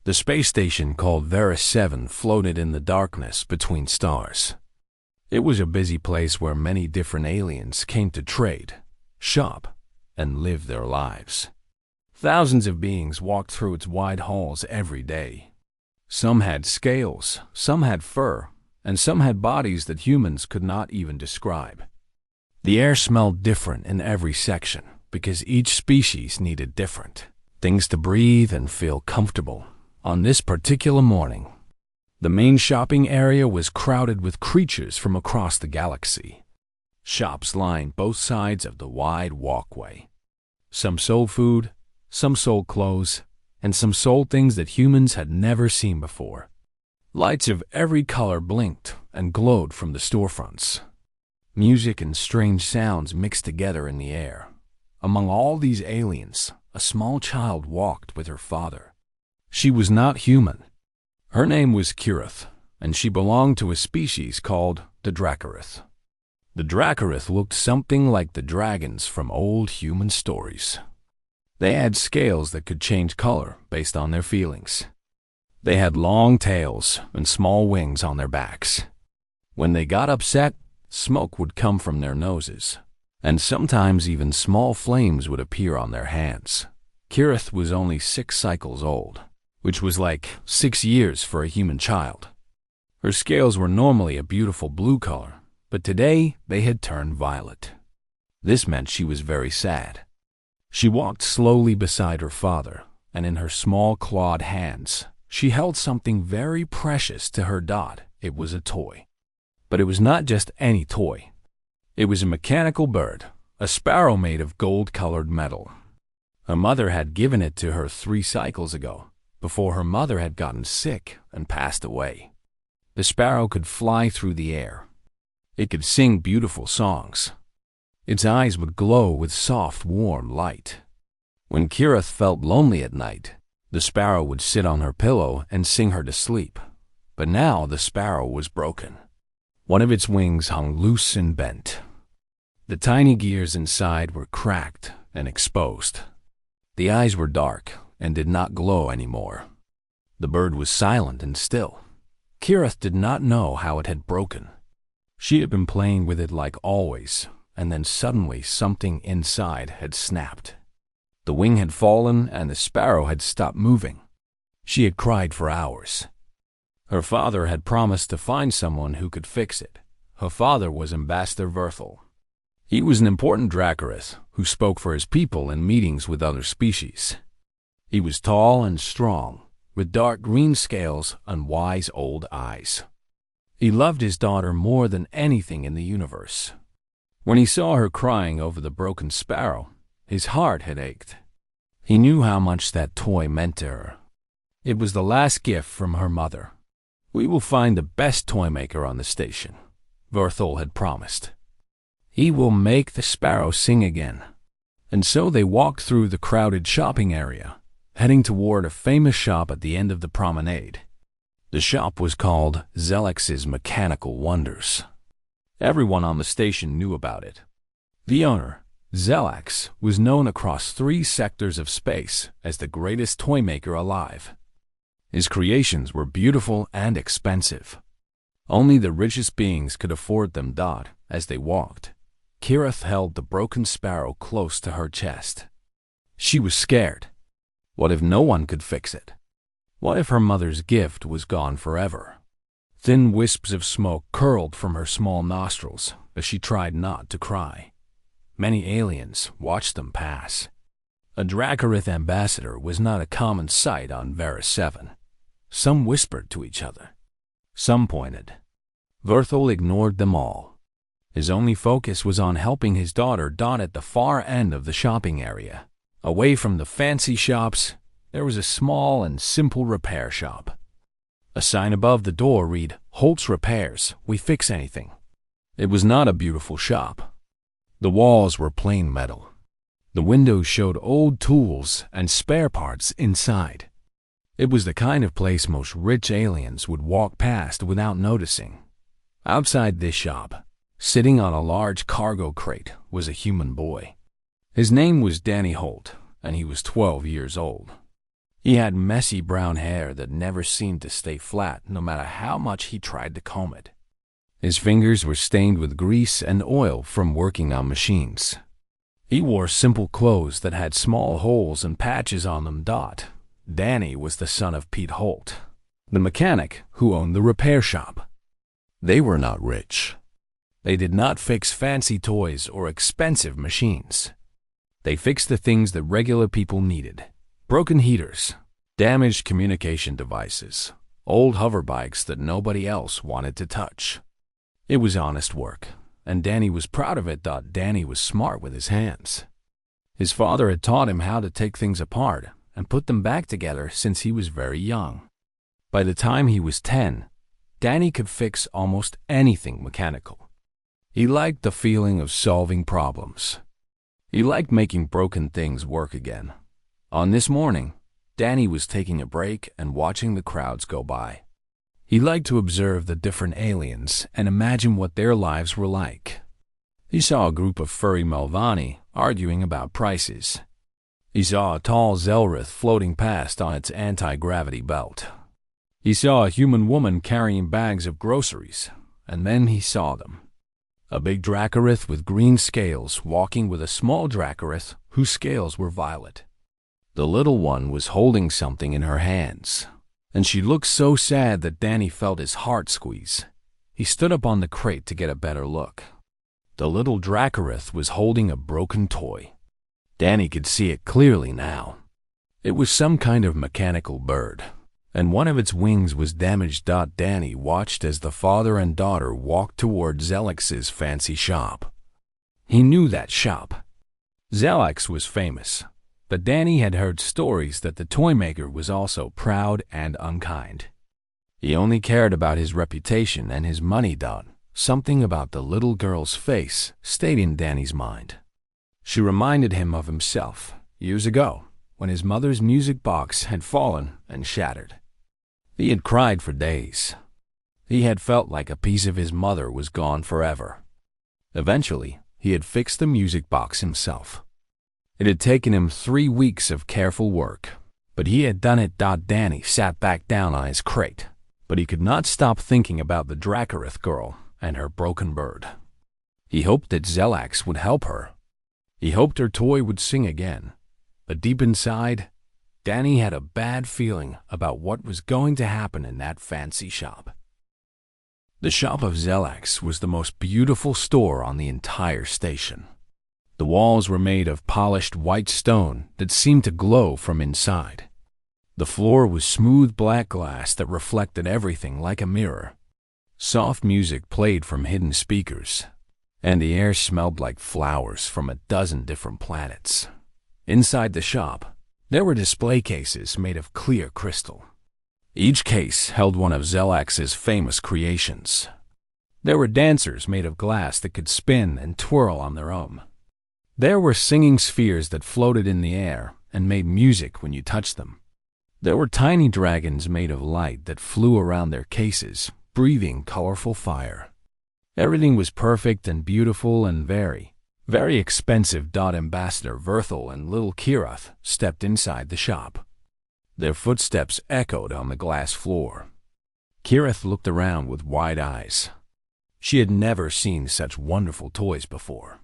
The space station called Vera 7 floated in the darkness between stars. It was a busy place where many different aliens came to trade, shop, and live their lives. Thousands of beings walked through its wide halls every day. Some had scales, some had fur, and some had bodies that humans could not even describe. The air smelled different in every section because each species needed different things to breathe and feel comfortable. On this particular morning, the main shopping area was crowded with creatures from across the galaxy. Shops lined both sides of the wide walkway. Some sold food, some sold clothes, and some sold things that humans had never seen before. Lights of every color blinked and glowed from the storefronts. Music and strange sounds mixed together in the air. Among all these aliens, a small child walked with her father. She was not human. Her name was Kirith, and she belonged to a species called the Dracarith. The Dracarith looked something like the dragons from old human stories. They had scales that could change color based on their feelings. They had long tails and small wings on their backs. When they got upset, smoke would come from their noses, and sometimes even small flames would appear on their hands. Kirith was only 6 cycles old, which was like 6 years for a human child. Her scales were normally a beautiful blue color, but today they had turned violet. This meant she was very sad. She walked slowly beside her father, and in her small clawed hands, she held something very precious to her dot. It was a toy. But it was not just any toy. It was a mechanical bird, a sparrow made of gold-colored metal. Her mother had given it to her 3 cycles ago, before her mother had gotten sick and passed away. The sparrow could fly through the air. It could sing beautiful songs. Its eyes would glow with soft, warm light. When Kirith felt lonely at night, the sparrow would sit on her pillow and sing her to sleep. But now the sparrow was broken. One of its wings hung loose and bent. The tiny gears inside were cracked and exposed. The eyes were dark and did not glow anymore. The bird was silent and still. Kirith did not know how it had broken. She had been playing with it like always, and then suddenly something inside had snapped. The wing had fallen and the sparrow had stopped moving. She had cried for hours. Her father had promised to find someone who could fix it. Her father was Ambassador Verthal. He was an important Dracarith who spoke for his people in meetings with other species. He was tall and strong, with dark green scales and wise old eyes. He loved his daughter more than anything in the universe. When he saw her crying over the broken sparrow, his heart had ached. He knew how much that toy meant to her. It was the last gift from her mother. "We will find the best Toymaker on the station," Verthal had promised. "He will make the sparrow sing again." And so they walked through the crowded shopping area, heading toward a famous shop at the end of the promenade. The shop was called Zelex's Mechanical Wonders. Everyone on the station knew about it. The owner, Zelex, was known across 3 sectors of space as the greatest toymaker alive. His creations were beautiful and expensive. Only the richest beings could afford them. As they walked, Kirith held the broken sparrow close to her chest. She was scared. What if no one could fix it? What if her mother's gift was gone forever? Thin wisps of smoke curled from her small nostrils as she tried not to cry. Many aliens watched them pass. A Dracarith ambassador was not a common sight on Vera 7. Some whispered to each other. Some pointed. Verthal ignored them all. His only focus was on helping his daughter at the far end of the shopping area. Away from the fancy shops, there was a small and simple repair shop. A sign above the door read, "Holtz Repairs, we fix anything." It was not a beautiful shop. The walls were plain metal. The windows showed old tools and spare parts inside. It was the kind of place most rich aliens would walk past without noticing. Outside this shop, sitting on a large cargo crate, was a human boy. His name was Danny Holt, and he was 12 years old. He had messy brown hair that never seemed to stay flat no matter how much he tried to comb it. His fingers were stained with grease and oil from working on machines. He wore simple clothes that had small holes and patches on them. Danny was the son of Pete Holt, the mechanic who owned the repair shop. They were not rich. They did not fix fancy toys or expensive machines. They fixed the things that regular people needed: broken heaters, damaged communication devices, old hoverbikes that nobody else wanted to touch. It was honest work, and Danny was proud of it. Danny was smart with his hands. His father had taught him how to take things apart and put them back together since he was very young. By the time he was 10, Danny could fix almost anything mechanical. He liked the feeling of solving problems. He liked making broken things work again. On this morning, Danny was taking a break and watching the crowds go by. He liked to observe the different aliens and imagine what their lives were like. He saw a group of furry Melvani arguing about prices. He saw a tall Zelrith floating past on its anti-gravity belt. He saw a human woman carrying bags of groceries, and then he saw them. A big Dracarith with green scales walking with a small Dracarith whose scales were violet. The little one was holding something in her hands, and she looked so sad that Danny felt his heart squeeze. He stood up on the crate to get a better look. The little Dracarith was holding a broken toy. Danny could see it clearly now. It was some kind of mechanical bird, and one of its wings was damaged. Danny watched as the father and daughter walked toward Zelex's fancy shop. He knew that shop. Zelex was famous, but Danny had heard stories that the Toymaker was also proud and unkind. He only cared about his reputation and his money. Something about the little girl's face stayed in Danny's mind. She reminded him of himself years ago, when his mother's music box had fallen and shattered. He had cried for days. He had felt like a piece of his mother was gone forever. Eventually, he had fixed the music box himself. It had taken him 3 weeks of careful work, but he had done it. Danny sat back down on his crate, but he could not stop thinking about the Dracarith girl and her broken bird. He hoped that Zelax would help her. He hoped her toy would sing again, but deep inside, Danny had a bad feeling about what was going to happen in that fancy shop. The shop of Zelax was the most beautiful store on the entire station. The walls were made of polished white stone that seemed to glow from inside. The floor was smooth black glass that reflected everything like a mirror. Soft music played from hidden speakers, and the air smelled like flowers from a dozen different planets. Inside the shop, there were display cases made of clear crystal. Each case held one of Zelax's famous creations. There were dancers made of glass that could spin and twirl on their own. There were singing spheres that floated in the air and made music when you touched them. There were tiny dragons made of light that flew around their cases, breathing colorful fire. Everything was perfect and beautiful and very, very expensive. Ambassador Verthel and little Kirath stepped inside the shop. Their footsteps echoed on the glass floor. Kirath looked around with wide eyes. She had never seen such wonderful toys before.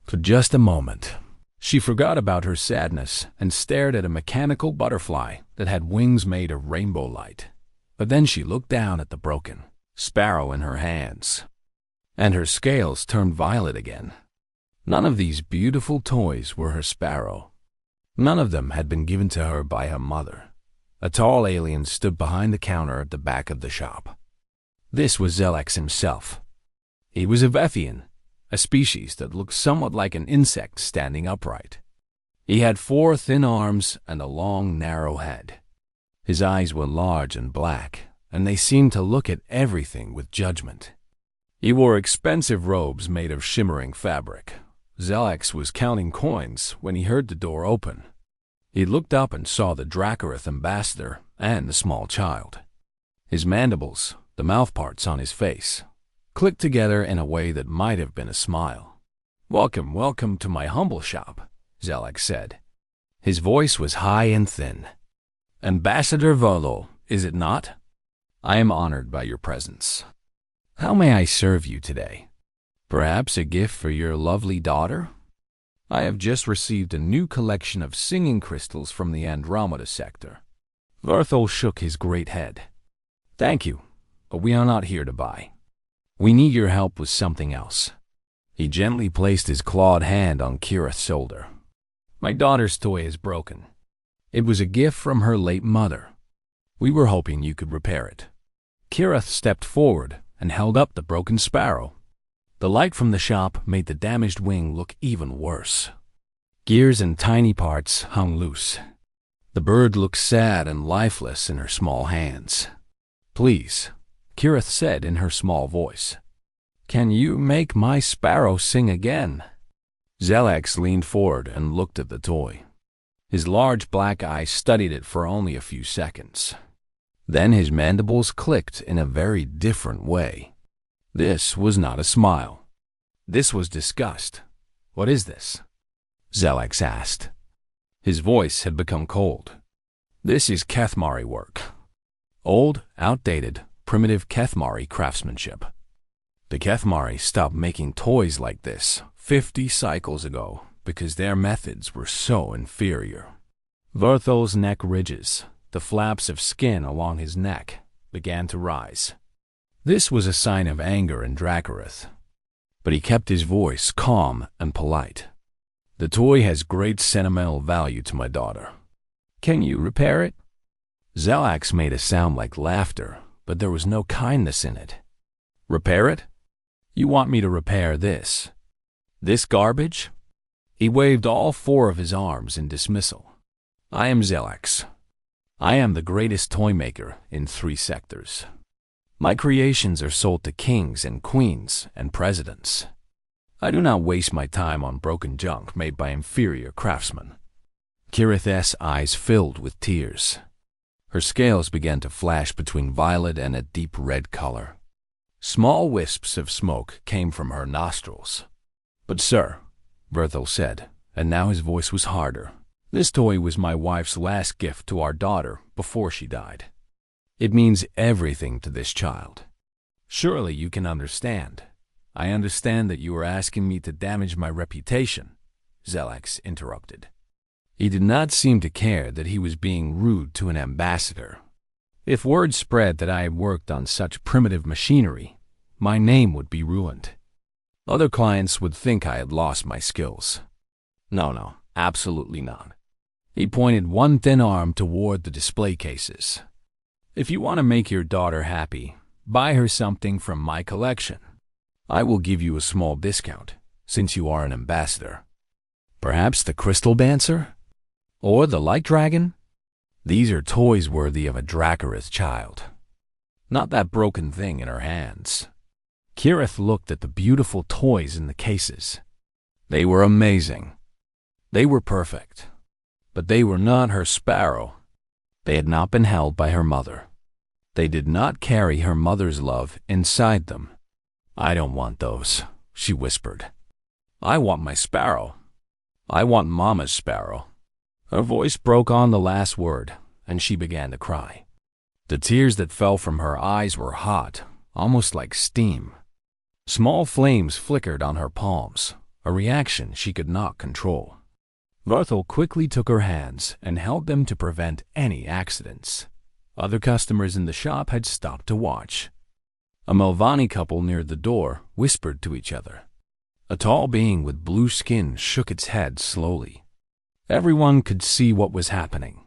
For just a moment, she forgot about her sadness and stared at a mechanical butterfly that had wings made of rainbow light. But then she looked down at the broken sparrow in her hands, and her scales turned violet again. None of these beautiful toys were her sparrow. None of them had been given to her by her mother. A tall alien stood behind the counter at the back of the shop. This was Zelex himself. He was a Vethian, a species that looked somewhat like an insect standing upright. He had 4 thin arms and a long, narrow head. His eyes were large and black, and they seemed to look at everything with judgment. He wore expensive robes made of shimmering fabric. Zelex was counting coins when he heard the door open. He looked up and saw the Dracarith ambassador and the small child. His mandibles, the mouthparts on his face, clicked together in a way that might have been a smile. "Welcome, welcome to my humble shop," Zelex said. His voice was high and thin. Ambassador Volo, is it not? I am honored by your presence. How may I serve you today? Perhaps a gift for your lovely daughter? I have just received a new collection of singing crystals from the Andromeda sector. Verthol shook his great head. Thank you, but we are not here to buy. We need your help with something else. He gently placed his clawed hand on Kirith's shoulder. My daughter's toy is broken. It was a gift from her late mother. We were hoping you could repair it. Kirith stepped forward and held up the broken sparrow. The light from the shop made the damaged wing look even worse. Gears and tiny parts hung loose. The bird looked sad and lifeless in her small hands. Please, Kirith said in her small voice. Can you make my sparrow sing again? Zelax leaned forward and looked at the toy. His large black eyes studied it for only a few seconds. Then his mandibles clicked in a very different way. This was not a smile. This was disgust. What is this? Zelax asked. His voice had become cold. This is Kethmari work. Old, outdated, primitive Kethmari craftsmanship. The Kethmari stopped making toys like this 50 cycles ago because their methods were so inferior. Verthol's neck ridges, the flaps of skin along his neck, began to rise. This was a sign of anger in Dracarith, but he kept his voice calm and polite. The toy has great sentimental value to my daughter. Can you repair it? Zelax made a sound like laughter, but there was no kindness in it. Repair it? You want me to repair this? This garbage? He waved all 4 of his arms in dismissal. I am Zelax. I am the greatest toy maker in 3 sectors. My creations are sold to kings and queens and presidents. I do not waste my time on broken junk made by inferior craftsmen. Kirith's eyes filled with tears. Her scales began to flash between violet and a deep red color. Small wisps of smoke came from her nostrils. But sir, Verthol said, and now his voice was harder, this toy was my wife's last gift to our daughter before she died. It means everything to this child. Surely you can understand. I understand that you are asking me to damage my reputation, Zelax interrupted. He did not seem to care that he was being rude to an ambassador. If word spread that I had worked on such primitive machinery, my name would be ruined. Other clients would think I had lost my skills. No, absolutely not. He pointed one thin arm toward the display cases. If you want to make your daughter happy, buy her something from my collection. I will give you a small discount, since you are an ambassador. Perhaps the Crystal Dancer? Or the Light Dragon? These are toys worthy of a Dracarith child. Not that broken thing in her hands. Kirith looked at the beautiful toys in the cases. They were amazing. They were perfect. But they were not her sparrow. They had not been held by her mother. They did not carry her mother's love inside them. I don't want those, she whispered. I want my sparrow. I want Mama's sparrow. Her voice broke on the last word, and she began to cry. The tears that fell from her eyes were hot, almost like steam. Small flames flickered on her palms, a reaction she could not control. Verthol quickly took her hands and held them to prevent any accidents. Other customers in the shop had stopped to watch. A Melvani couple near the door whispered to each other. A tall being with blue skin shook its head slowly. Everyone could see what was happening.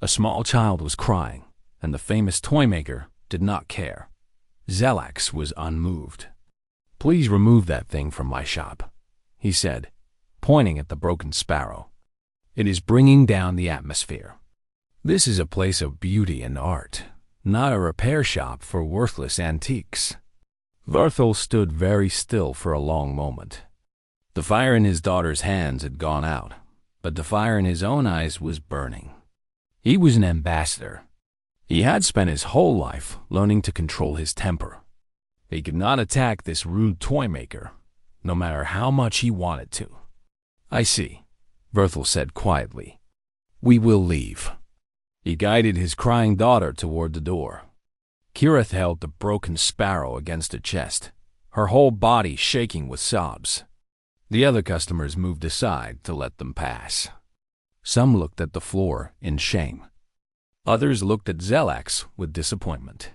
A small child was crying, and the famous Toymaker did not care. Zelax was unmoved. Please remove that thing from my shop, he said, pointing at the broken sparrow. It is bringing down the atmosphere. This is a place of beauty and art, not a repair shop for worthless antiques. Verthol stood very still for a long moment. The fire in his daughter's hands had gone out, but the fire in his own eyes was burning. He was an ambassador. He had spent his whole life learning to control his temper. He could not attack this rude Toymaker, no matter how much he wanted to. I see, Verthol said quietly. We will leave. He guided his crying daughter toward the door. Kirith held the broken sparrow against her chest, her whole body shaking with sobs. The other customers moved aside to let them pass. Some looked at the floor in shame. Others looked at Zelax with disappointment.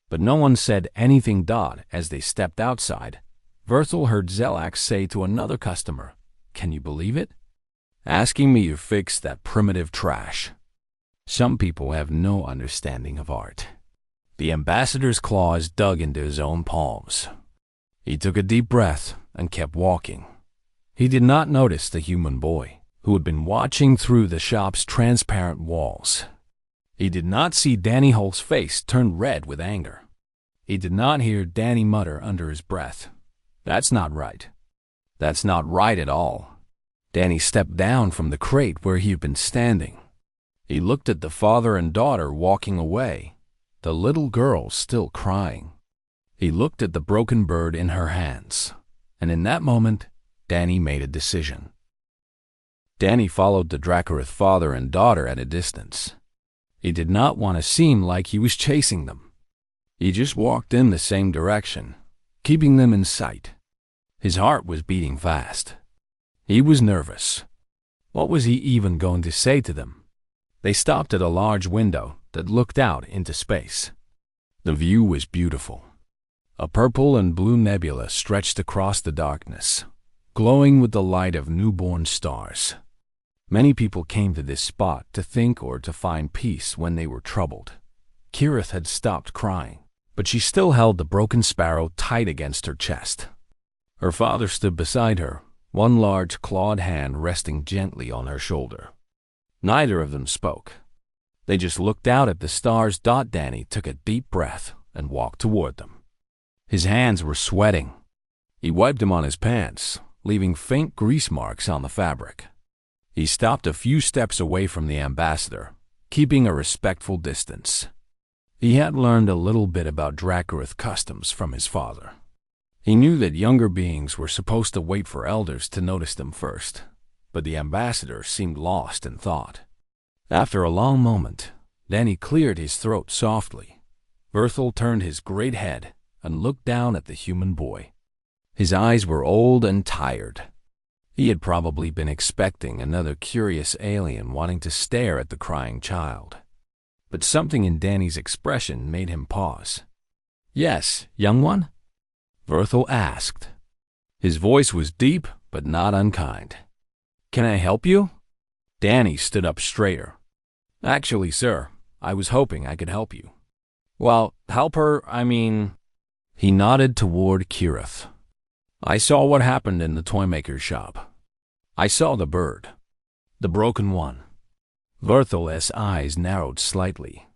But no one said anything. As they stepped outside, Verthel heard Zelax say to another customer, "Can you believe it? Asking me to fix that primitive trash." Some people have no understanding of art. The ambassador's claws dug into his own palms. He took a deep breath and kept walking. He did not notice the human boy, who had been watching through the shop's transparent walls. He did not see Danny Holt's face turn red with anger. He did not hear Danny mutter under his breath, "That's not right. That's not right at all." Danny stepped down from the crate where he had been standing. He looked at the father and daughter walking away, the little girl still crying. He looked at the broken bird in her hands, and in that moment, Danny made a decision. Danny followed the Dracarith father and daughter at a distance. He did not want to seem like he was chasing them. He just walked in the same direction, keeping them in sight. His heart was beating fast. He was nervous. What was he even going to say to them? They stopped at a large window that looked out into space. The view was beautiful. A purple and blue nebula stretched across the darkness, glowing with the light of newborn stars. Many people came to this spot to think or to find peace when they were troubled. Kirith had stopped crying, but she still held the broken sparrow tight against her chest. Her father stood beside her, one large clawed hand resting gently on her shoulder. Neither of them spoke. They just looked out at the stars. Danny took a deep breath and walked toward them. His hands were sweating. He wiped them on his pants, leaving faint grease marks on the fabric. He stopped a few steps away from the ambassador, keeping a respectful distance. He had learned a little bit about Dracarith customs from his father. He knew that younger beings were supposed to wait for elders to notice them first, but the ambassador seemed lost in thought. After a long moment, Danny cleared his throat softly. Verthel turned his great head and looked down at the human boy. His eyes were old and tired. He had probably been expecting another curious alien wanting to stare at the crying child. But something in Danny's expression made him pause. "Yes, young one?" Verthel asked. His voice was deep but not unkind. "Can I help you?" Danny stood up straighter. "Actually, sir, I was hoping I could help you." "Well, help her, I mean—" He nodded toward Kirith. "I saw what happened in the Toymaker shop. I saw the bird. The broken one." Verthel's eyes narrowed slightly.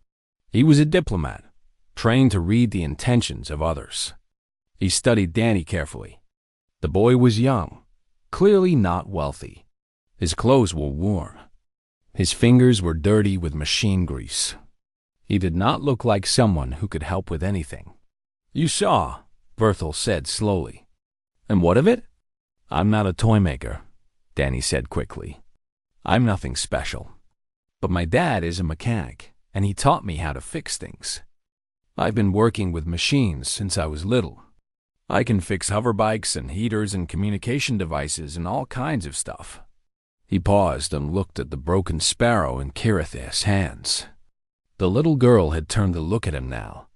He was a diplomat, trained to read the intentions of others. He studied Danny carefully. The boy was young, clearly not wealthy. His clothes were worn. His fingers were dirty with machine grease. He did not look like someone who could help with anything. "You saw," Verthel said slowly. "And what of it?" "I'm not a Toymaker," Danny said quickly. "I'm nothing special. But my dad is a mechanic, and he taught me how to fix things. I've been working with machines since I was little. I can fix hoverbikes and heaters and communication devices and all kinds of stuff." He paused and looked at the broken sparrow in Kirith's hands. The little girl had turned to look at him now.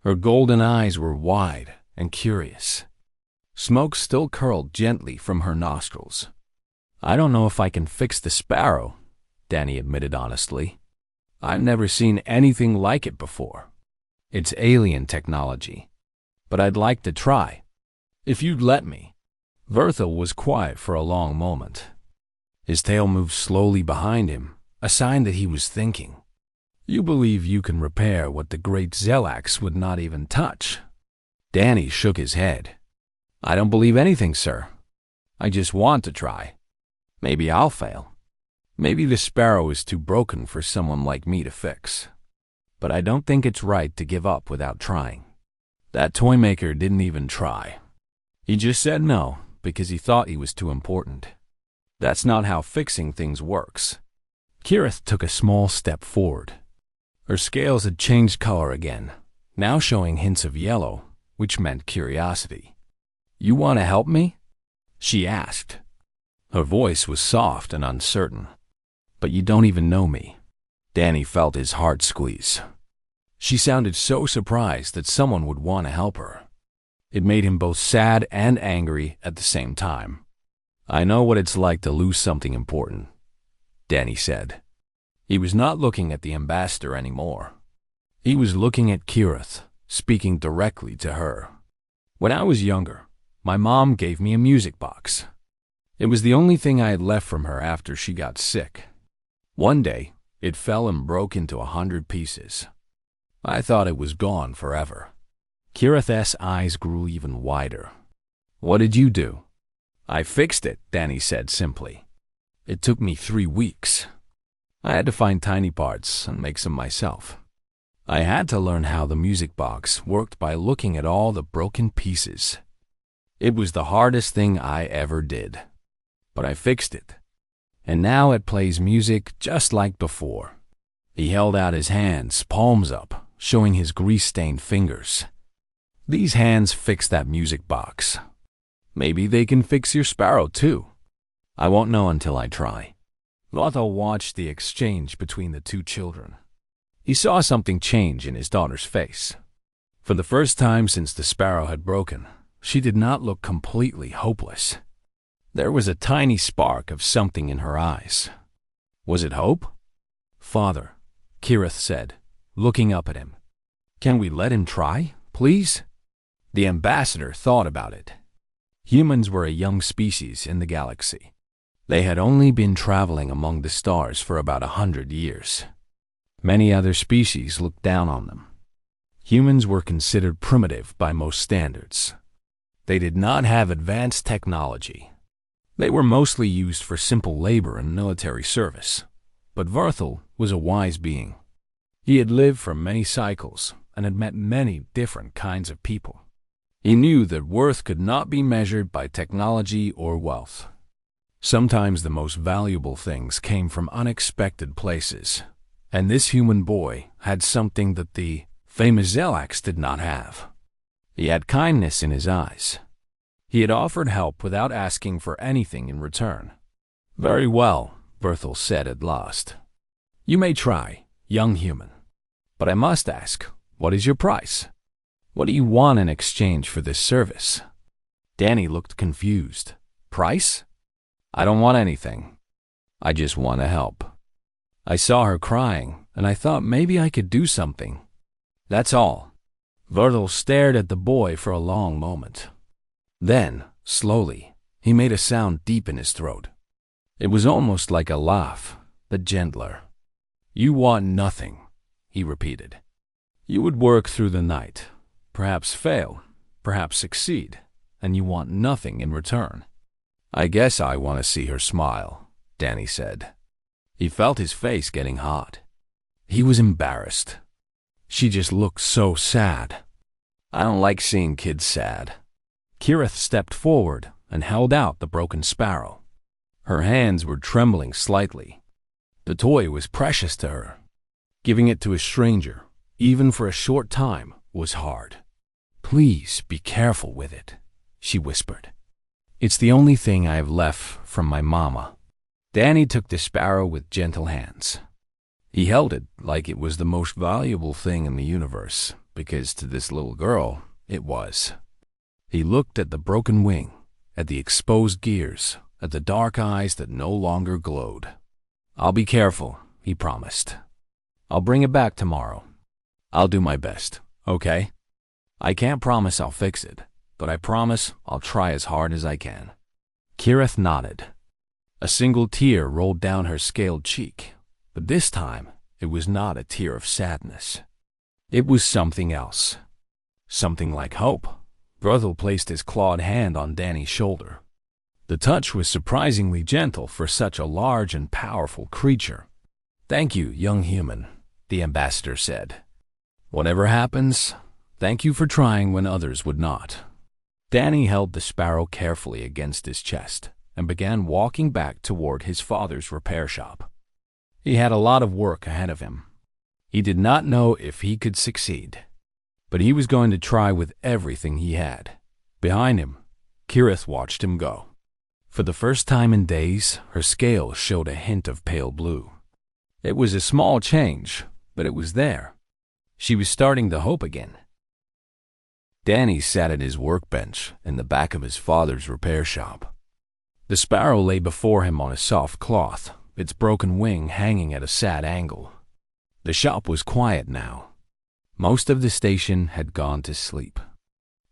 Her golden eyes were wide and curious. Smoke still curled gently from her nostrils. "I don't know if I can fix the sparrow," Danny admitted honestly. "I've never seen anything like it before. It's alien technology. But I'd like to try, if you'd let me." Verthel was quiet for a long moment. His tail moved slowly behind him, a sign that he was thinking. "You believe you can repair what the great Zelax would not even touch?" Danny shook his head. "I don't believe anything, sir. I just want to try. Maybe I'll fail. Maybe the sparrow is too broken for someone like me to fix. But I don't think it's right to give up without trying. That Toymaker didn't even try. He just said no because he thought he was too important. That's not how fixing things works. Kirith took a small step forward. Her scales had changed color again, now showing hints of yellow, which meant curiosity. "You want to help me?" she asked. Her voice was soft and uncertain. "But you don't even know me." Danny felt his heart squeeze. She sounded so surprised that someone would want to help her. It made him both sad and angry at the same time. "I know what it's like to lose something important," Danny said. He was not looking at the ambassador anymore. He was looking at Kirith, speaking directly to her. "When I was younger, my mom gave me a music box. It was the only thing I had left from her after she got sick. One day, it fell and broke into 100 pieces. I thought it was gone forever." Kirith's eyes grew even wider. "What did you do?" "I fixed it," Danny said simply. "It took me 3 weeks. I had to find tiny parts and make some myself. I had to learn how the music box worked by looking at all the broken pieces. It was the hardest thing I ever did. But I fixed it. And now it plays music just like before." He held out his hands, palms up, showing his grease-stained fingers. "These hands fixed that music box. Maybe they can fix your sparrow too. I won't know until I try." Lothar watched the exchange between the two children. He saw something change in his daughter's face. For the first time since the sparrow had broken, she did not look completely hopeless. There was a tiny spark of something in her eyes. Was it hope? "Father," Kirith said, looking up at him. "Can we let him try, please?" The ambassador thought about it. Humans were a young species in the galaxy. They had only been traveling among the stars for about 100 years. Many other species looked down on them. Humans were considered primitive by most standards. They did not have advanced technology. They were mostly used for simple labor and military service. But Verthel was a wise being. He had lived for many cycles and had met many different kinds of people. He knew that worth could not be measured by technology or wealth. Sometimes the most valuable things came from unexpected places, and this human boy had something that the famous Zelax did not have. He had kindness in his eyes. He had offered help without asking for anything in return. "Very well," Verthel said at last. "You may try, young human. But I must ask, what is your price? What do you want in exchange for this service?" Danny looked confused. "Price? I don't want anything. I just want to help." I saw her crying, and I thought maybe I could do something. That's all. Verthel stared at the boy for a long moment. Then, slowly, he made a sound deep in his throat. It was almost like a laugh, but gentler. "You want nothing," he repeated. "You would work through the night, perhaps fail, perhaps succeed, and you want nothing in return." "I guess I want to see her smile," Danny said. He felt his face getting hot. He was embarrassed. She just looked so sad. I don't like seeing kids sad. Kirith stepped forward and held out the broken sparrow. Her hands were trembling slightly. The toy was precious to her. Giving it to a stranger, even for a short time, was hard. "Please be careful with it," she whispered. "It's the only thing I have left from my mama." Danny took the sparrow with gentle hands. He held it like it was the most valuable thing in the universe, because to this little girl, it was. He looked at the broken wing, at the exposed gears, at the dark eyes that no longer glowed. "I'll be careful," he promised. "I'll bring it back tomorrow. I'll do my best, okay? I can't promise I'll fix it, but I promise I'll try as hard as I can." Kirith nodded. A single tear rolled down her scaled cheek, but this time it was not a tear of sadness. It was something else. Something like hope. Verthel placed his clawed hand on Danny's shoulder. The touch was surprisingly gentle for such a large and powerful creature. "Thank you, young human," the ambassador said. "Whatever happens, thank you for trying when others would not." Danny held the sparrow carefully against his chest and began walking back toward his father's repair shop. He had a lot of work ahead of him. He did not know if he could succeed, but he was going to try with everything he had. Behind him, Kirith watched him go. For the first time in days, her scale showed a hint of pale blue. It was a small change, but it was there. She was starting to hope again. Danny sat at his workbench in the back of his father's repair shop. The sparrow lay before him on a soft cloth, its broken wing hanging at a sad angle. The shop was quiet now. Most of the station had gone to sleep.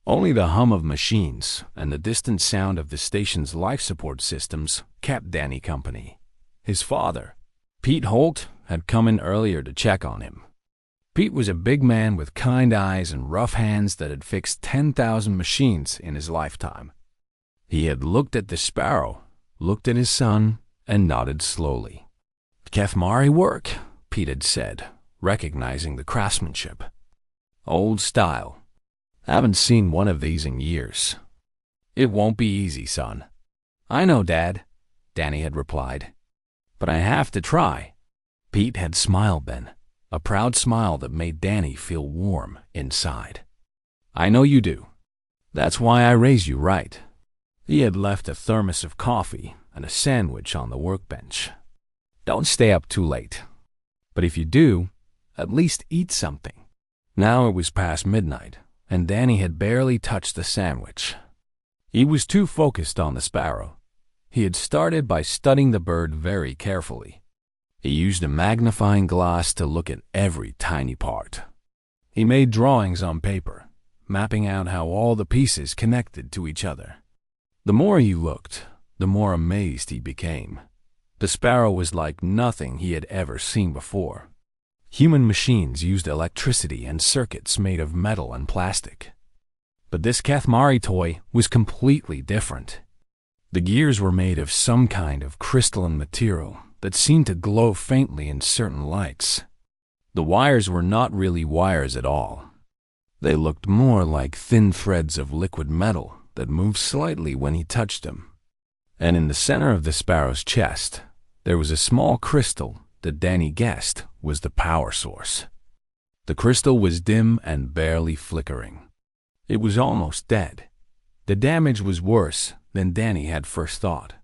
Only the hum of machines and the distant sound of the station's life support systems kept Danny company. His father, Pete Holt, had come in earlier to check on him. Pete was a big man with kind eyes and rough hands that had fixed 10,000 machines in his lifetime. He had looked at the sparrow, looked at his son, and nodded slowly. "Kethmari work," Pete had said, recognizing the craftsmanship. "Old style. Haven't seen one of these in years." "It won't be easy, son." "I know, Dad," Danny had replied. "But I have to try." Pete had smiled then, a proud smile that made Danny feel warm inside. "I know you do. That's why I raised you right." He had left a thermos of coffee and a sandwich on the workbench. "Don't stay up too late. But if you do, at least eat something." Now it was past midnight, and Danny had barely touched the sandwich. He was too focused on the sparrow. He had started by studying the bird very carefully. He used a magnifying glass to look at every tiny part. He made drawings on paper, mapping out how all the pieces connected to each other. The more he looked, the more amazed he became. The sparrow was like nothing he had ever seen before. Human machines used electricity and circuits made of metal and plastic. But this Kethmari toy was completely different. The gears were made of some kind of crystalline material that seemed to glow faintly in certain lights. The wires were not really wires at all. They looked more like thin threads of liquid metal that moved slightly when he touched them. And in the center of the sparrow's chest, there was a small crystal that Danny guessed was the power source. The crystal was dim and barely flickering. It was almost dead. The damage was worse than Danny had first thought.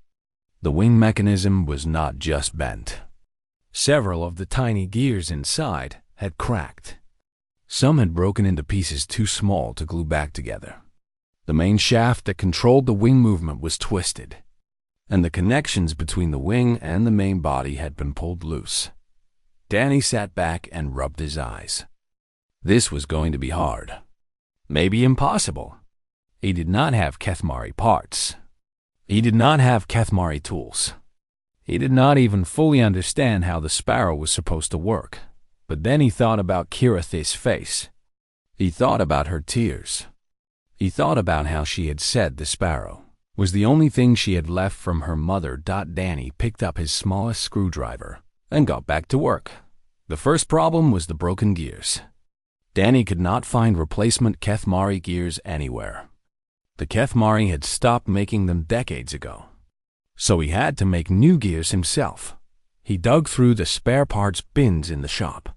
The wing mechanism was not just bent. Several of the tiny gears inside had cracked. Some had broken into pieces too small to glue back together. The main shaft that controlled the wing movement was twisted, and the connections between the wing and the main body had been pulled loose. Danny sat back and rubbed his eyes. This was going to be hard. Maybe impossible. He did not have Kethmari parts. He did not have Kethmari tools. He did not even fully understand how the sparrow was supposed to work. But then he thought about Kirith's face. He thought about her tears. He thought about how she had said the sparrow was the only thing she had left from her mother. Danny picked up his smallest screwdriver and got back to work. The first problem was the broken gears. Danny could not find replacement Kethmari gears anywhere. The Kethmari had stopped making them decades ago. So he had to make new gears himself. He dug through the spare parts bins in the shop.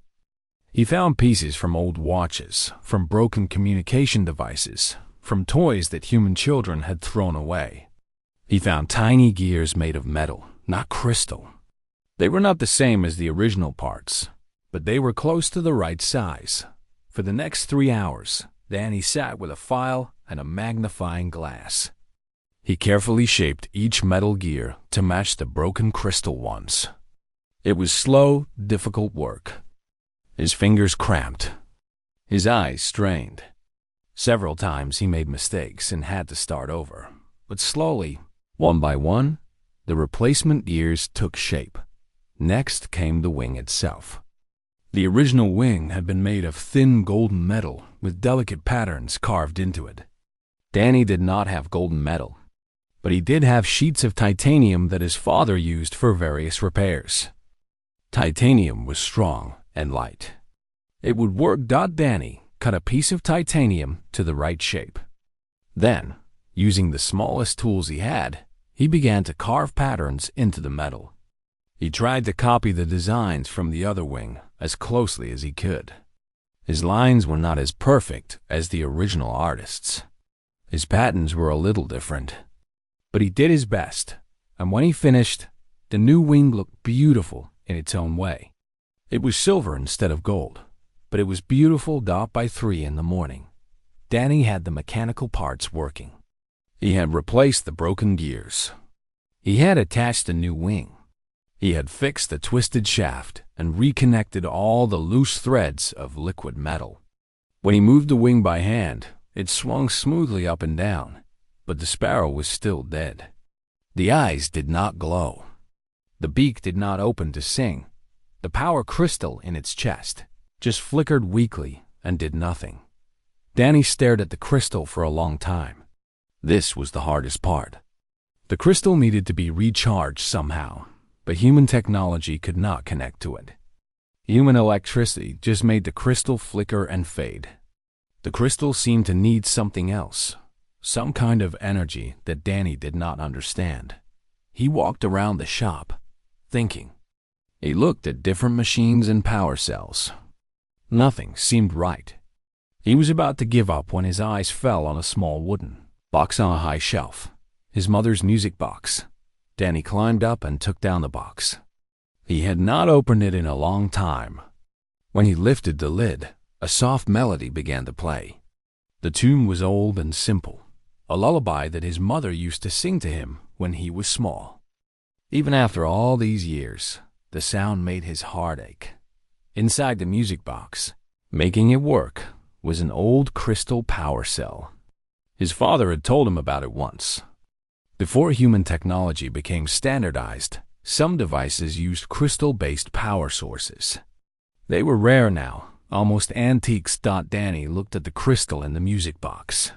He found pieces from old watches, from broken communication devices, from toys that human children had thrown away. He found tiny gears made of metal, not crystal. They were not the same as the original parts, but they were close to the right size. For the next 3 hours, Danny sat with a file and a magnifying glass. He carefully shaped each metal gear to match the broken crystal ones. It was slow, difficult work. His fingers cramped. His eyes strained. Several times he made mistakes and had to start over. But slowly, one by one, the replacement gears took shape. Next came the wing itself. The original wing had been made of thin golden metal with delicate patterns carved into it. Danny did not have golden metal, but he did have sheets of titanium that his father used for various repairs. Titanium was strong and light. It would work. Danny cut a piece of titanium to the right shape. Then, using the smallest tools he had, he began to carve patterns into the metal. He tried to copy the designs from the other wing as closely as he could. His lines were not as perfect as the original artists. His patterns were a little different. But he did his best, and when he finished, the new wing looked beautiful in its own way. It was silver instead of gold, but it was beautiful. By 3 in the morning, Danny had the mechanical parts working. He had replaced the broken gears. He had attached a new wing. He had fixed the twisted shaft and reconnected all the loose threads of liquid metal. When he moved the wing by hand, it swung smoothly up and down, but the sparrow was still dead. The eyes did not glow. The beak did not open to sing. The power crystal in its chest just flickered weakly and did nothing. Danny stared at the crystal for a long time. This was the hardest part. The crystal needed to be recharged somehow, but human technology could not connect to it. Human electricity just made the crystal flicker and fade. The crystal seemed to need something else, some kind of energy that Danny did not understand. He walked around the shop, thinking. He looked at different machines and power cells. Nothing seemed right. He was about to give up when his eyes fell on a small wooden box on a high shelf, his mother's music box. Danny climbed up and took down the box. He had not opened it in a long time. When he lifted the lid, a soft melody began to play. The tune was old and simple, a lullaby that his mother used to sing to him when he was small. Even after all these years, the sound made his heart ache. Inside the music box, making it work, was an old crystal power cell. His father had told him about it once. Before human technology became standardized, some devices used crystal-based power sources. They were rare now, almost antiques. Danny looked at the crystal in the music box.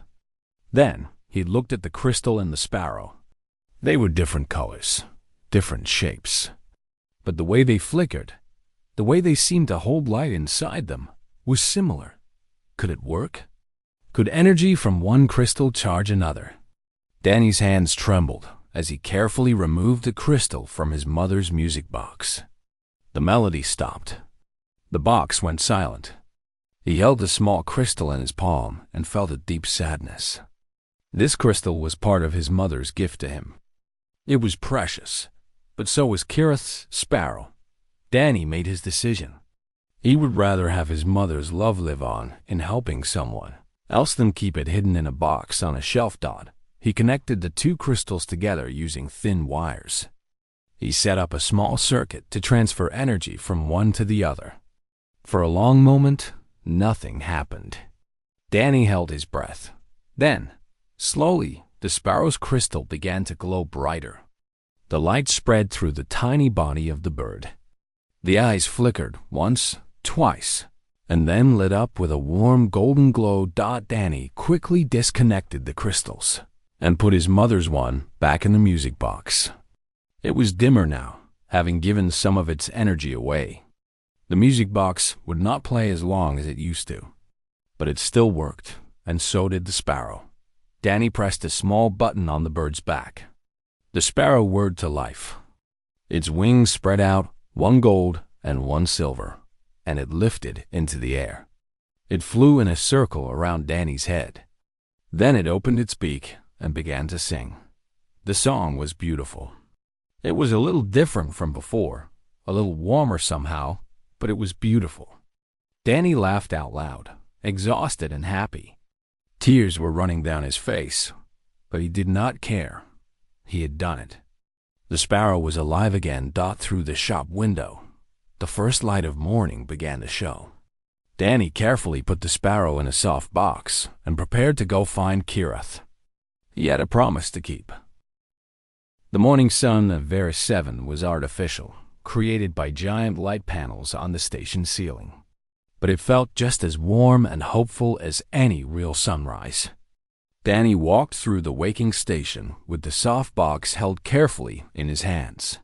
Then, he looked at the crystal in the sparrow. They were different colors, different shapes. But the way they flickered, the way they seemed to hold light inside them, was similar. Could it work? Could energy from one crystal charge another? Danny's hands trembled as he carefully removed the crystal from his mother's music box. The melody stopped. The box went silent. He held the small crystal in his palm and felt a deep sadness. This crystal was part of his mother's gift to him. It was precious, but so was Kirith's sparrow. Danny made his decision. He would rather have his mother's love live on in helping someone else than keep it hidden in a box on a shelf. He connected the two crystals together using thin wires. He set up a small circuit to transfer energy from one to the other. For a long moment, nothing happened. Danny held his breath. Then, slowly, the sparrow's crystal began to glow brighter. The light spread through the tiny body of the bird. The eyes flickered once, twice, and then lit up with a warm golden glow. Danny quickly disconnected the crystals and put his mother's one back in the music box. It was dimmer now, having given some of its energy away. The music box would not play as long as it used to, but it still worked, and so did the sparrow. Danny pressed a small button on the bird's back. The sparrow whirred to life. Its wings spread out, one gold and one silver, and it lifted into the air. It flew in a circle around Danny's head. Then it opened its beak and began to sing. The song was beautiful. It was a little different from before, a little warmer somehow, but it was beautiful. Danny laughed out loud, exhausted and happy. Tears were running down his face, but he did not care. He had done it. The sparrow was alive again. Through the shop window, the first light of morning began to show. Danny carefully put the sparrow in a soft box and prepared to go find Kirith. He had a promise to keep. The morning sun of Varus 7 was artificial, created by giant light panels on the station ceiling. But it felt just as warm and hopeful as any real sunrise. Danny walked through the waking station with the soft box held carefully in his hands.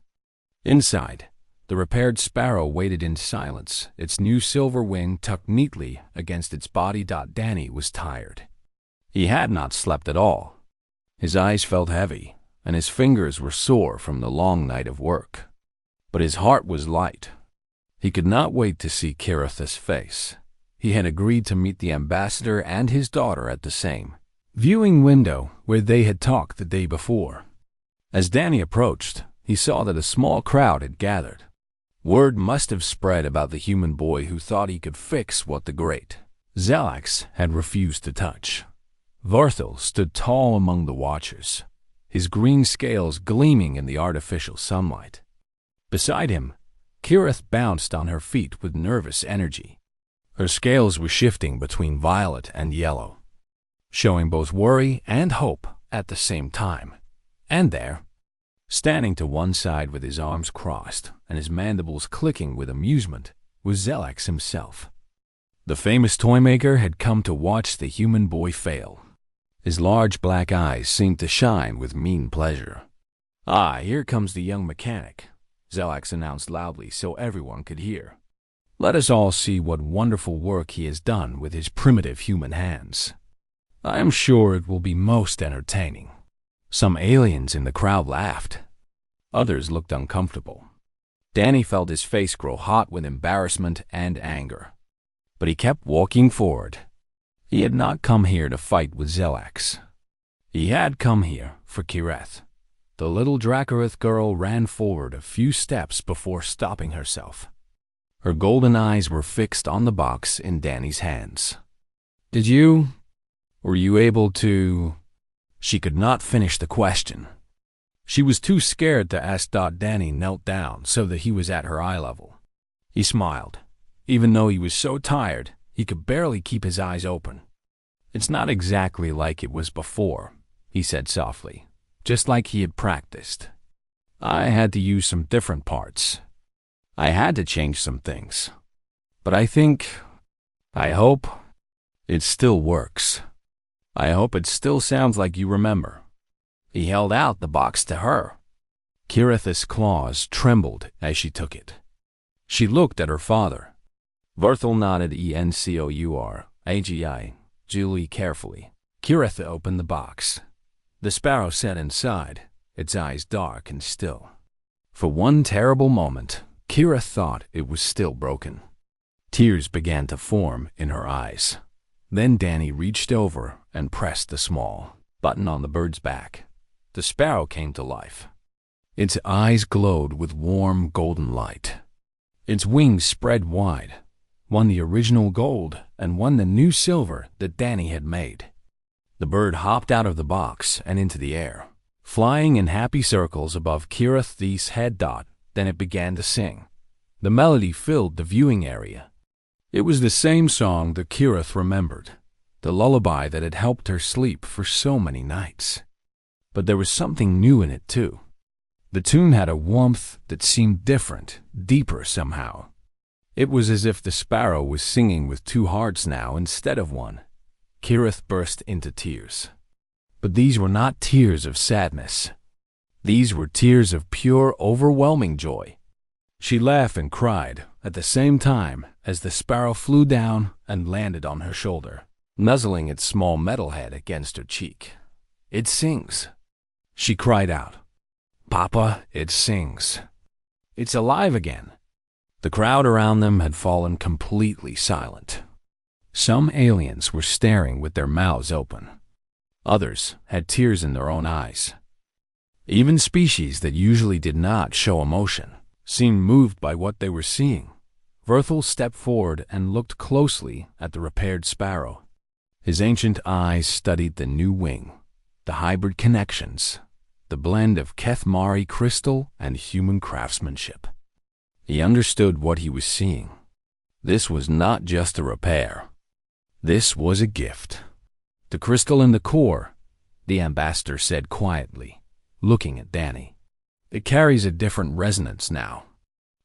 Inside, the repaired sparrow waited in silence, its new silver wing tucked neatly against its body. Danny was tired. He had not slept at all. His eyes felt heavy, and his fingers were sore from the long night of work. but his heart was light. He could not wait to see Kirith's face. He had agreed to meet the ambassador and his daughter at the same viewing window where they had talked the day before. As Danny approached, he saw that a small crowd had gathered. Word must have spread about the human boy who thought he could fix what the great Zelax had refused to touch. Varthel stood tall among the watchers, his green scales gleaming in the artificial sunlight. Beside him, Kirith bounced on her feet with nervous energy. Her scales were shifting between violet and yellow, showing both worry and hope at the same time. And there, standing to one side with his arms crossed and his mandibles clicking with amusement, was Zelax himself. The famous Toymaker had come to watch the human boy fail. His large black eyes seemed to shine with mean pleasure. "Ah, here comes the young mechanic," Zelax announced loudly so everyone could hear. "Let us all see what wonderful work he has done with his primitive human hands. I am sure it will be most entertaining." Some aliens in the crowd laughed. Others looked uncomfortable. Danny felt his face grow hot with embarrassment and anger. But he kept walking forward. He had not come here to fight with Zelax. He had come here for Kirith. The little Dracarith girl ran forward a few steps before stopping herself. Her golden eyes were fixed on the box in Danny's hands. Were you able to... She could not finish the question. She was too scared to ask. Danny knelt down so that he was at her eye level. He smiled. Even though he was so tired, he could barely keep his eyes open. "It's not exactly like it was before," he said softly, "just like he had practiced. I had to use some different parts. I had to change some things. But I hope, it still works. I hope it still sounds like you remember." He held out the box to her. Kirith's claws trembled as she took it. She looked at her father. Varthel nodded ENCOUR, Julie carefully. Kirith opened the box. The sparrow sat inside, its eyes dark and still. For one terrible moment, Kirith thought it was still broken. Tears began to form in her eyes. Then Danny reached over and pressed the small button on the bird's back. The sparrow came to life. Its eyes glowed with warm golden light. Its wings spread wide, one the original gold and one the new silver that Danny had made. The bird hopped out of the box and into the air, flying in happy circles above Kirith's head. Then it began to sing. The melody filled the viewing area. It was the same song that Kirith remembered, the lullaby that had helped her sleep for so many nights. But there was something new in it too. The tune had a warmth that seemed different, deeper somehow. It was as if the sparrow was singing with two hearts now instead of one. Kirith burst into tears. But these were not tears of sadness. These were tears of pure, overwhelming joy. She laughed and cried at the same time as the sparrow flew down and landed on her shoulder, nuzzling its small metal head against her cheek. "It sings," she cried out. "Papa, it sings. It's alive again." The crowd around them had fallen completely silent. Some aliens were staring with their mouths open. Others had tears in their own eyes. Even species that usually did not show emotion seemed moved by what they were seeing. Varthel stepped forward and looked closely at the repaired sparrow. His ancient eyes studied the new wing, the hybrid connections, the blend of Kethmari crystal and human craftsmanship. He understood what he was seeing. This was not just a repair. This was a gift. "The crystal in the core," the ambassador said quietly, looking at Danny. "It carries a different resonance now.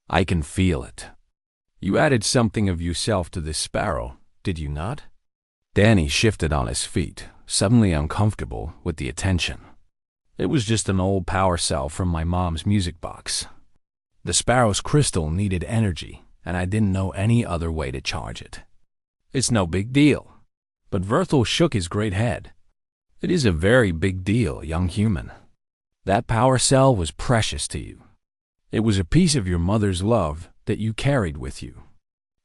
I can feel it. You added something of yourself to this sparrow, did you not?" Danny shifted on his feet, suddenly uncomfortable with the attention. "It was just an old power cell from my mom's music box. The sparrow's crystal needed energy, and I didn't know any other way to charge it. It's no big deal." But Varthel shook his great head. "It is a very big deal, young human. That power cell was precious to you. It was a piece of your mother's love that you carried with you,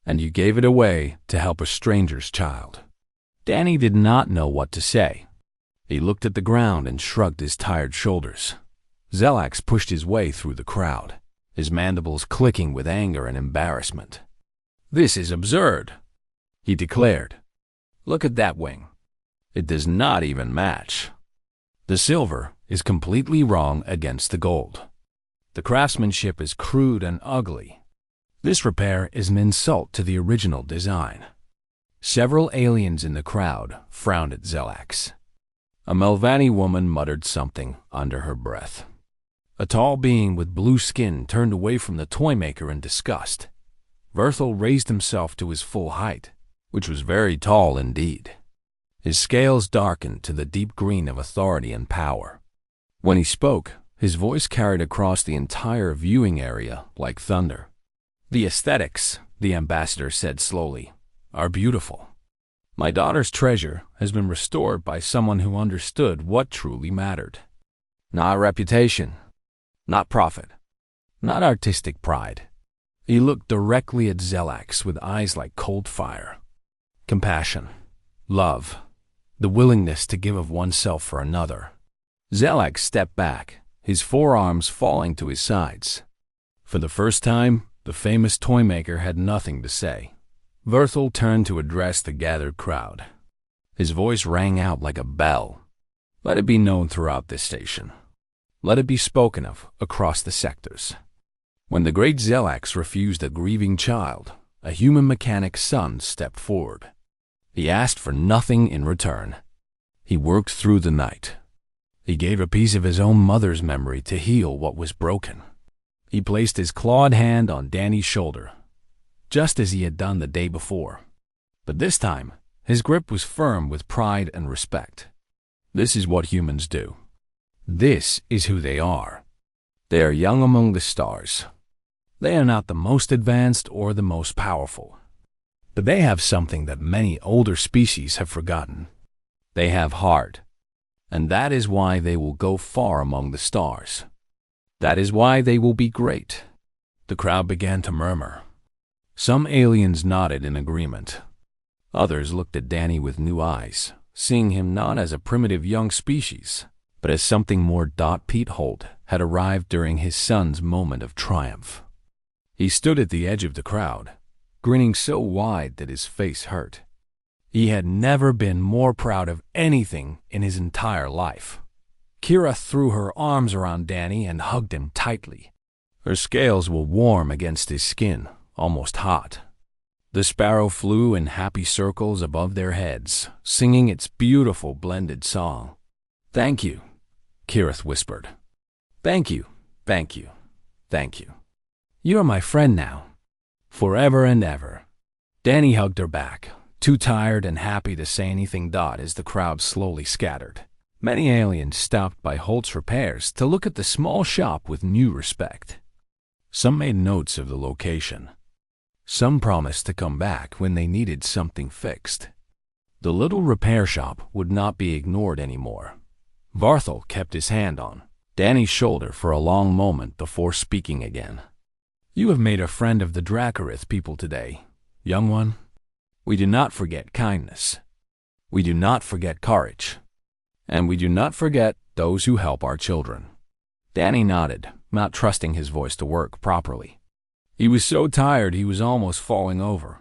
and you gave it away to help a stranger's child. Danny did not know what to say. He looked at the ground and shrugged his tired shoulders. Zelax pushed his way through the crowd, his mandibles clicking with anger and embarrassment. "This is absurd," he declared. "Look at that wing. It does not even match. The silver is completely wrong against the gold. The craftsmanship is crude and ugly. This repair is an insult to the original design." Several aliens in the crowd frowned at Zelax. A Melvani woman muttered something under her breath. A tall being with blue skin turned away from the Toymaker in disgust. Verthel raised himself to his full height, which was very tall indeed. His scales darkened to the deep green of authority and power. When he spoke, his voice carried across the entire viewing area like thunder. "The aesthetics," the ambassador said slowly, "are beautiful. My daughter's treasure has been restored by someone who understood what truly mattered. Not reputation, not profit, not artistic pride." He looked directly at Zelax with eyes like cold fire. Compassion, love, the willingness to give of oneself for another. Zelax stepped back, his forearms falling to his sides. For the first time, the famous Toymaker had nothing to say. Verthel turned to address the gathered crowd. His voice rang out like a bell. "Let it be known throughout this station. Let it be spoken of across the sectors. When the great Zelax refused a grieving child, a human mechanic's son stepped forward. He asked for nothing in return. He worked through the night. He gave a piece of his own mother's memory to heal what was broken. He placed his clawed hand on Danny's shoulder, just as he had done the day before. But this time, his grip was firm with pride and respect. This is what humans do. This is who they are. They are young among the stars. They are not the most advanced or the most powerful. But they have something that many older species have forgotten. They have heart. And that is why they will go far among the stars. That is why they will be great." The crowd began to murmur. Some aliens nodded in agreement. Others looked at Danny with new eyes, seeing him not as a primitive young species, but as something more. Pete Holt had arrived during his son's moment of triumph. He stood at the edge of the crowd, grinning so wide that his face hurt. He had never been more proud of anything in his entire life. Kira threw her arms around Danny and hugged him tightly. Her scales were warm against his skin, almost hot. The sparrow flew in happy circles above their heads, singing its beautiful blended song. "Thank you," Kirith whispered. "Thank you, thank you, thank you. You are my friend now, forever and ever." Danny hugged her back, too tired and happy to say anything. As the crowd slowly scattered, many aliens stopped by Holt's repairs to look at the small shop with new respect. Some made notes of the location. Some promised to come back when they needed something fixed. The little repair shop would not be ignored anymore. Varthel kept his hand on Danny's shoulder for a long moment before speaking again. "You have made a friend of the Dracarith people today, young one. We do not forget kindness. We do not forget courage. And we do not forget those who help our children." Danny nodded, not trusting his voice to work properly. He was so tired he was almost falling over.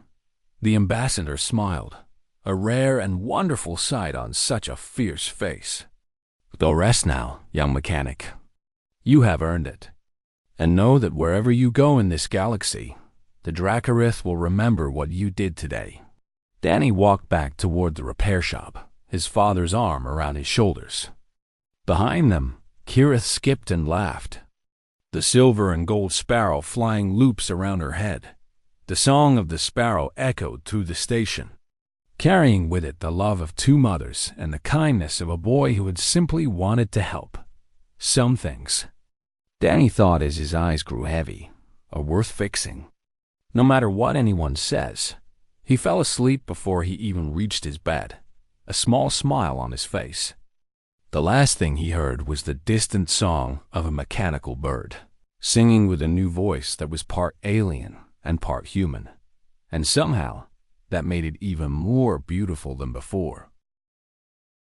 The ambassador smiled, a rare and wonderful sight on such a fierce face. "Go rest now, young mechanic. You have earned it. And know that wherever you go in this galaxy, the Dracarith will remember what you did today." Danny walked back toward the repair shop, his father's arm around his shoulders. Behind them, Kirith skipped and laughed, the silver and gold sparrow flying loops around her head. The song of the sparrow echoed through the station, carrying with it the love of two mothers and the kindness of a boy who had simply wanted to help. Some things, Danny thought as his eyes grew heavy, are worth fixing. No matter what anyone says, he fell asleep before he even reached his bed, a small smile on his face. The last thing he heard was the distant song of a mechanical bird. singing with a new voice that was part alien and part human. And somehow, that made it even more beautiful than before.